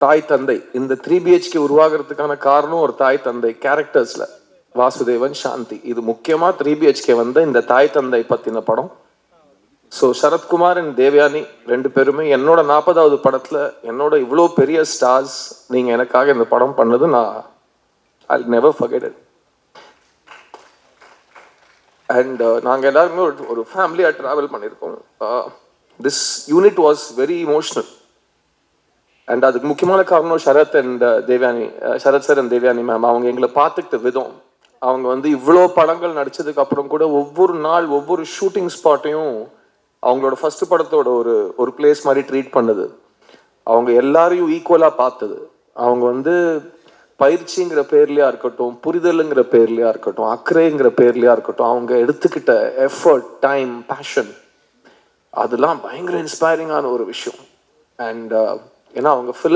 தாய் தந்தை இந்த 3BHK உருவாகிறதுக்கான காரணம் ஒரு தாய் தந்தை கேரக்டர்ஸ்ல வாசுதேவன் சாந்தி. இது முக்கியமா 3BHK வந்த இந்த தாய் தந்தை பத்தின படம். ஸோ சரத்குமார் அண்ட் தேவயானி ரெண்டு பேருமே என்னோட 40வது படத்துல என்னோட இவ்வளோ பெரிய ஸ்டார்ஸ் நீங்க எனக்காக இந்த படம் பண்ணது நான் I'll never forget it. And நாங்கள் எல்லாருமே ஒரு ஃபேமிலியாக ட்ராவல் பண்ணியிருக்கோம். This unit was very emotional. And அதுக்கு முக்கியமான காரணம் Sarath and Devayani, Sarath sir and Devayani ma'am. அவங்க எங்களை பார்த்துக்கிட்ட விதம், அவங்க வந்து இவ்வளோ படங்கள் நடிச்சதுக்கு அப்புறம் கூட ஒவ்வொரு நாள் ஒவ்வொரு ஷூட்டிங் ஸ்பாட்டையும் அவங்களோட ஃபர்ஸ்ட் படத்தோட ஒரு பிளேஸ் மாதிரி ட்ரீட் பண்ணுது. அவங்க எல்லாரையும் ஈக்குவலாக பார்த்தது. அவங்க வந்து பயிற்சிங்கிற பேர்லையா இருக்கட்டும், புரிதலுங்கிற பேர்லையா இருக்கட்டும், அக்கறைங்கிற பேர்லையா இருக்கட்டும், அவங்க எடுத்துக்கிட்ட எஃபர்ட், டைம், பேஷன், அதெல்லாம் பயங்கர இன்ஸ்பைரிங்கான ஒரு விஷயம். அண்ட் ஏன்னா அவங்க ஃபிலிம்